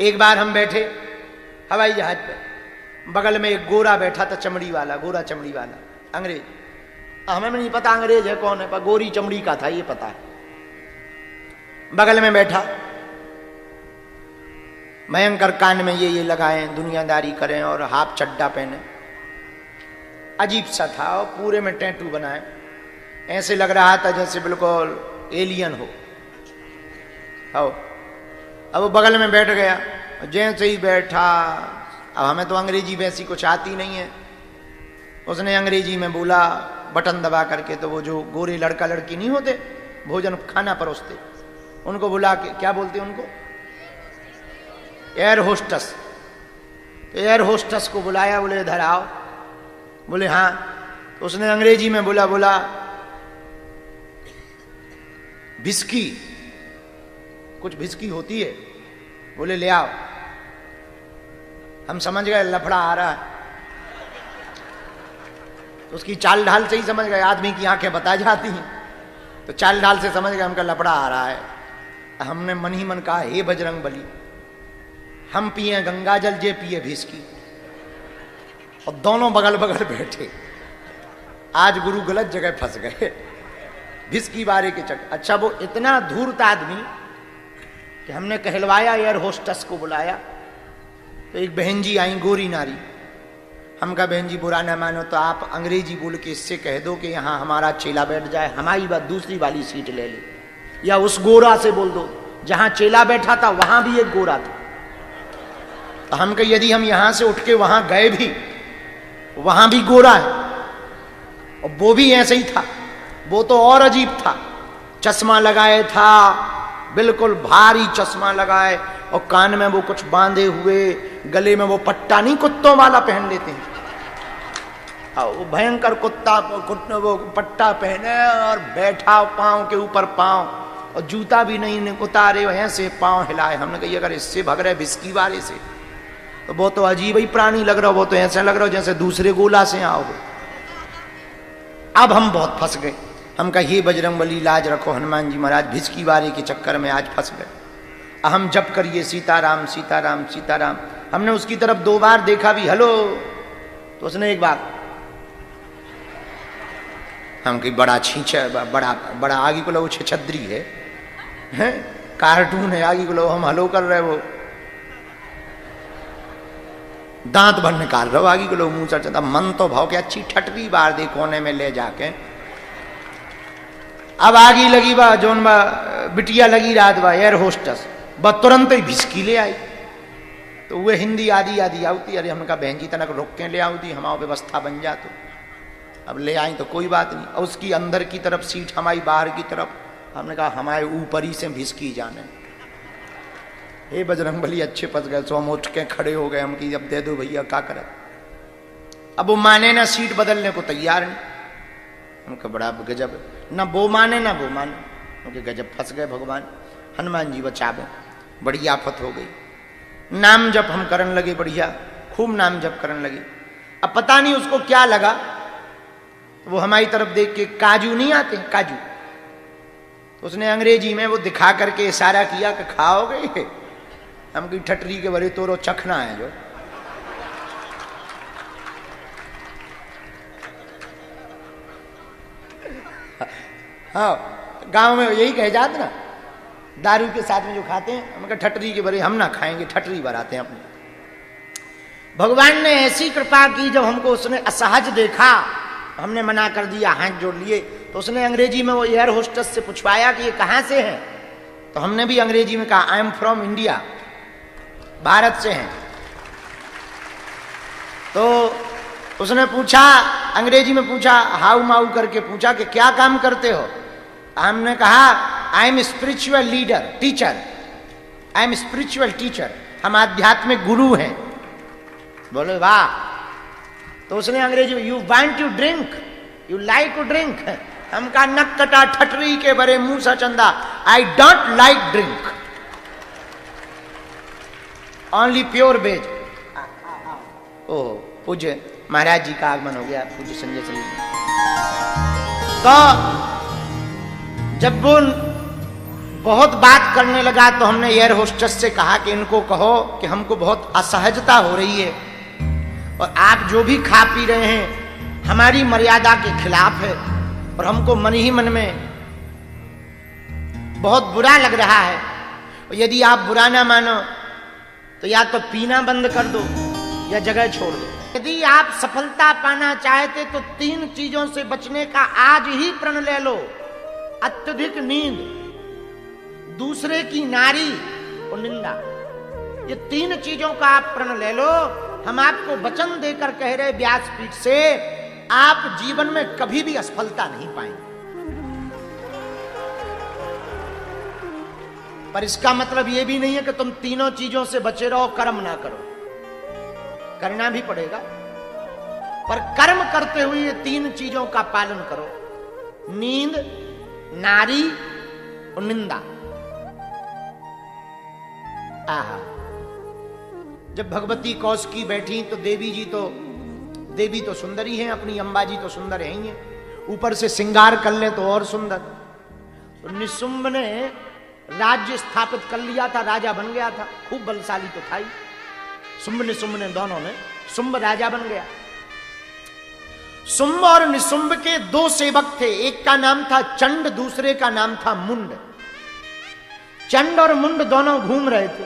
एक बार हम बैठे हवाई जहाज पे, बगल में एक गोरा बैठा था, चमड़ी वाला, गोरा चमड़ी वाला अंग्रेज। हमें नहीं पता अंग्रेज है कौन है, पर गोरी चमड़ी का था ये पता है। बगल में बैठा, भयंकर कान में ये लगाए, दुनियादारी करें और हाफ चड्डा पहने, अजीब सा था और पूरे में टैटू बनाए, ऐसे लग रहा था जैसे बिल्कुल एलियन हो। अब वो बगल में बैठ गया, जैसे ही बैठा, अब हमें तो अंग्रेजी वैसी कुछ आती नहीं है, उसने अंग्रेजी में बोला बटन दबा करके। तो वो जो गोरे लड़का लड़की नहीं होते भोजन खाना परोसते, उनको बुला के, क्या बोलते उनको, एयर होस्टस। तो एयर होस्टस को बुलाया, बोले इधर आओ। बोले हाँ। तो उसने अंग्रेजी में बोला विस्की, कुछ विस्की होती है, बोले ले आओ। हम समझ गए लफड़ा आ रहा है, तो उसकी चाल ढाल से ही समझ गए, आदमी की आंखें बता जाती हैं, तो चाल ढाल से समझ गए हमका लफड़ा आ रहा है। हमने मन ही मन कहा हे बजरंग बली, हम पिए गंगा जल, जे पिए विस्की, और दोनों बगल बगल बैठे। आज गुरु गलत जगह फंस गए, विस्की बारे के चक्कर। अच्छा वो इतना धूर्त आदमी कि हमने कहलवाया, एयर होस्टस को बुलाया। तो एक बहन जी आई, गोरी नारी। हम कहा बहन जी बुरा न मानो तो आप अंग्रेजी बोल के इससे कह दो कि यहाँ हमारा चेला बैठ जाए, हमारी बात दूसरी वाली सीट ले ले, या उस गोरा से बोल दो जहां चेला बैठा था वहां भी एक गोरा था। तो हम कहे यदि हम यहां से उठ के वहां गए भी, वहां भी गोरा है, और वो भी ऐसे ही था। वो तो और अजीब था, चश्मा लगाए था, बिल्कुल भारी चश्मा लगाए, और कान में वो कुछ बांधे हुए, गले में वो पट्टा नहीं कुत्तों वाला पहन लेते हैं, वो भयंकर कुत्ता वो पट्टा पहने और बैठा पांव के ऊपर पांव, और जूता भी नहीं उतारे, ऐसे पांव हिलाए। हमने कही अगर इससे भग रहे विस्की वाले से, तो वो तो अजीब ही प्राणी लग रहा हो, वो तो ऐसा लग रहा हो जैसे दूसरे गोला से आओ। अब हम बहुत फंस गए। हम कहे बजरंग बली लाज रखो हनुमान जी महाराज, भिस्की वाले के चक्कर में आज फंस गए। हम जप करिए सीताराम सीताराम सीताराम। हमने उसकी तरफ 2 बार देखा भी, हेलो, तो उसने एक बार, हम कहीं बड़ा छींचा, बड़ा आगे को लो छछद्री है, कार्टून है, आगे को लो हम हलो कर रहे, वो दांत भर निकाल रहे हो, आगे को लो मुंह चढ़ जाता। मन तो भाव के अच्छी ठटरी बार दे कोने में ले जाके। अब आगी लगी बा जोन बा बिटिया लगी रात बा एयर होस्टस, बस तुरंत ही भिस्की ले आई। तो वह हिंदी आदि आदि आती, अरे हमने कहा बहन जी तनक रोक के ले आऊ थी, हमारा व्यवस्था बन जा। तो अब ले आई तो कोई बात नहीं। और उसकी अंदर की तरफ सीट, हमारी बाहर की तरफ। हमने कहा हमारे ऊपर ही से भिस्की जाने। हे बजरंग बली अच्छे फंस गए। सो हम उठ के खड़े हो गए, हम कि अब दे दो भैया क्या करे। अब वो माने ना, सीट बदलने को तैयार नहीं। उनका बड़ा गजब, ना वो माने ना वो माने, उनके गजब फंस गए। भगवान हनुमान जी बचावे, बड़ी आफत हो गई। नाम जप हम करने लगे, बढ़िया खूब नाम जप करने लगे। अब पता नहीं उसको क्या लगा, वो हमारी तरफ देख के, काजू नहीं आते काजू, तो उसने अंग्रेजी में वो दिखा करके इशारा किया कि खाओगे। हम की ठटरी के बड़े तोरो चखना है जो। हाँ गांव में यही कहे जाते ना, दारू के साथ में जो खाते हैं, हम कहा ठटरी के बड़े हम ना खाएंगे, ठटरी भराते हैं अपने। भगवान ने ऐसी कृपा की, जब हमको उसने असहज देखा, हमने मना कर दिया, हाथ जोड़ लिए। तो उसने अंग्रेजी में वो एयर होस्टेस से पूछवाया कि ये कहाँ से हैं। तो हमने भी अंग्रेजी में कहा I am from India, Bharat से हैं। तो उसने पूछा, अंग्रेजी में पूछा, हाउ माउ करके पूछा कि क्या काम करते हो। हमने कहा I am spiritual leader teacher, I am spiritual teacher, हम आध्यात्मिक गुरु हैं। बोले वाह। तो उसने अंग्रेजी में, you want to drink, you like to drink. हम कहा नक कटा ठटरी के बरे मुंह सा चंदा, I don't like drink, only pure veg. ओ पूज्य महाराज जी का आगमन हो गया, पूज्य संजय सिंह। तो जब वो बहुत बात करने लगा तो हमने एयर होस्टेस से कहा कि इनको कहो कि हमको बहुत असहजता हो रही है और आप जो भी खा पी रहे हैं हमारी मर्यादा के खिलाफ है और हमको मन ही मन में बहुत बुरा लग रहा है। और यदि आप बुरा ना मानो तो या तो पीना बंद कर दो या जगह छोड़ दो। यदि आप सफलता पाना चाहते तो 3 चीजों से बचने का आज ही प्रण ले लो। अत्यधिक नींद, दूसरे की नारी और निंदा। ये 3 चीजों का आप प्रण ले लो। हम आपको वचन देकर कह रहे व्यासपीठ से, आप जीवन में कभी भी असफलता नहीं पाएंगे। पर इसका मतलब यह भी नहीं है कि तुम तीनों चीजों से बचे रहो, कर्म ना करो। करना भी पड़ेगा, पर कर्म करते हुए ये 3 चीजों का पालन करो। नींद, नारी और निंदा। आहा, जब भगवती कौशिकी बैठी तो देवी तो सुंदर ही है, अपनी अंबा जी तो सुंदर है ही है, ऊपर से श्रृंगार कर ले तो और सुंदर। तो निशुंभ ने राज्य स्थापित कर लिया था, राजा बन गया था, खूब बलशाली तो था ही। शुंभ ने दोनों ने, शुंभ राजा बन गया। शुंभ और निशुंभ के 2 सेवक थे, एक का नाम था चंड, दूसरे का नाम था मुंड। चंड और मुंड दोनों घूम रहे थे,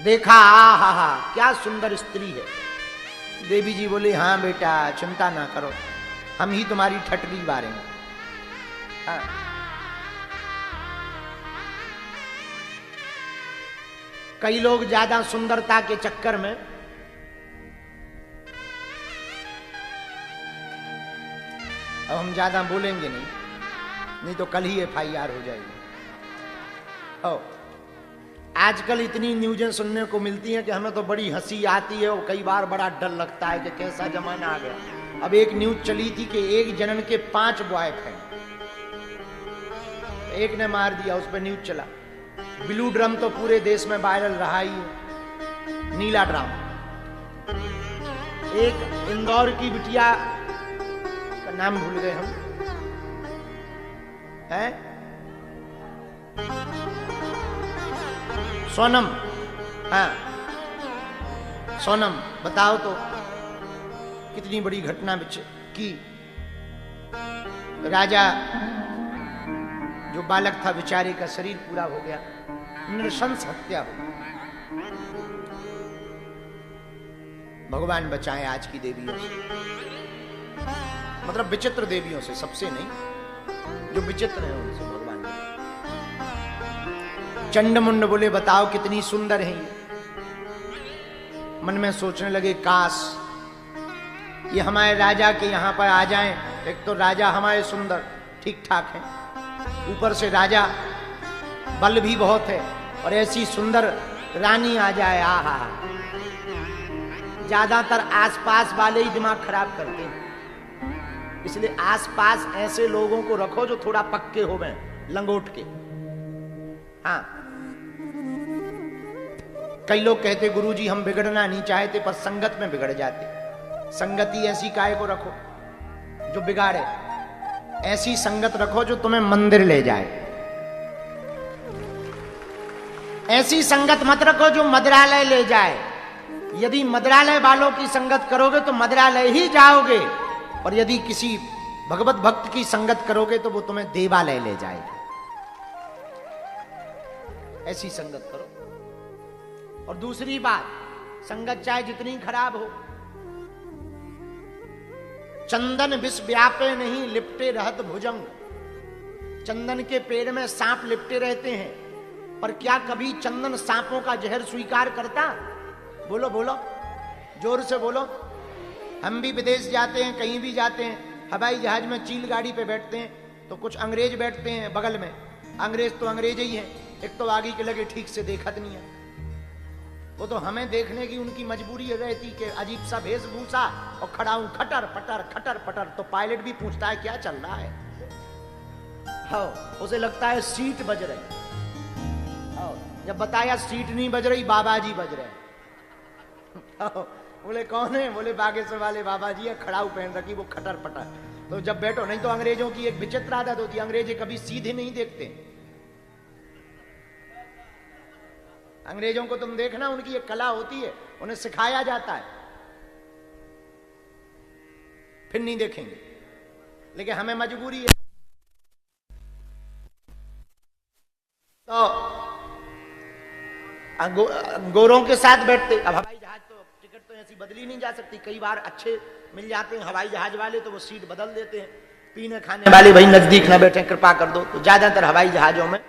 देखा हा क्या सुंदर स्त्री है। देवी जी बोले, हाँ बेटा चिंता ना करो, हम ही तुम्हारी ठटरी बारेंगे। हाँ। कई लोग ज्यादा सुंदरता के चक्कर में अब हम ज्यादा बोलेंगे नहीं तो कल ही FIR हो जाएगी। आजकल इतनी न्यूज़ें सुनने को मिलती हैं कि हमें तो बड़ी हंसी आती है और कई बार बड़ा डर लगता है कि कैसा जमाना आ गया। अब एक न्यूज चली थी कि एक जनन के 5 बॉयफ्रेंड, एक ने मार दिया, उस पर न्यूज चला। ब्लू ड्रम तो पूरे देश में वायरल रहा ही है, नीला ड्रम। एक इंदौर की बिटिया का नाम भूल गए हम, है सोनम। हाँ सोनम, बताओ तो कितनी बड़ी घटना की। राजा जो बालक था बेचारे का शरीर पूरा हो गया, नृशंस हत्या हो गई। भगवान बचाए आज की देवियों से, मतलब विचित्र देवियों से, सबसे नहीं, जो विचित्र है उनसे भगवान। चंडमुंड बोले, बताओ कितनी सुंदर है ये। मन में सोचने लगे, काश ये हमारे राजा के यहां पर आ जाएं। एक तो राजा हमारे सुंदर ठीक ठाक हैं, ऊपर से राजा बल भी बहुत है, और ऐसी सुंदर रानी आ जाए। आहा, ज्यादातर आसपास वाले ही दिमाग खराब करते हैं, इसलिए आसपास ऐसे लोगों को रखो जो थोड़ा पक्के हो गए, लंगोट के। हाँ, कई लोग कहते गुरुजी हम बिगड़ना नहीं चाहते पर संगत में बिगड़ जाते। संगति ऐसी काय को रखो जो बिगाड़े, ऐसी संगत रखो जो तुम्हें मंदिर ले जाए। ऐसी संगत मत रखो जो मदिरालय ले जाए। यदि मदिरालय वालों की संगत करोगे तो मदिरालय ही जाओगे, और यदि किसी भगवत भक्त की संगत करोगे तो वो तुम्हें देवालय ले जाएगी। ऐसी संगत करो। और दूसरी बात, संगत चाहे जितनी खराब हो, चंदन विष व्यापे नहीं लिपटे रहत भुजंग। चंदन के पेड़ में सांप लिपटे रहते हैं, पर क्या कभी चंदन सांपों का जहर स्वीकार करता? बोलो बोलो, जोर से बोलो। हम भी विदेश जाते हैं, कहीं भी जाते हैं, हवाई जहाज में चील गाड़ी पे बैठते हैं तो कुछ अंग्रेज बैठते हैं बगल में। अंग्रेज तो अंग्रेज ही हैं, एक तो आगे के लगे ठीक से देखत नहीं है, वो तो हमें देखने की उनकी मजबूरी रहती कि अजीब सा वेशभूषा और खड़ा हूं खटर पटर। तो पायलट भी पूछता है क्या चल रहा है। हाँ, उसे लगता है सीट बज रही। हाँ, जब बताया सीट नहीं बज रही, बाबा जी बज रहे। बोले कौन है? बोले बागेश्वर वाले बाबा जी है, खड़ाऊ पहन रखी, वो खटर पटर। तो जब बैठो, नहीं तो अंग्रेजों की एक विचित्र आदत होती है, अंग्रेज कभी सीधे नहीं देखते। अंग्रेजों को तुम देखना, उनकी एक कला होती है, उन्हें सिखाया जाता है, फिर नहीं देखेंगे। लेकिन हमें मजबूरी है। तो गोरों के साथ बैठते। अब हवाई जहाज तो टिकट तो ऐसी बदली नहीं जा सकती, कई बार अच्छे मिल जाते हैं हवाई जहाज वाले, तो वो सीट बदल देते हैं। पीने खाने वाले भाई नजदीक ना बैठे, कृपा कर दो। तो ज्यादातर हवाई जहाजों में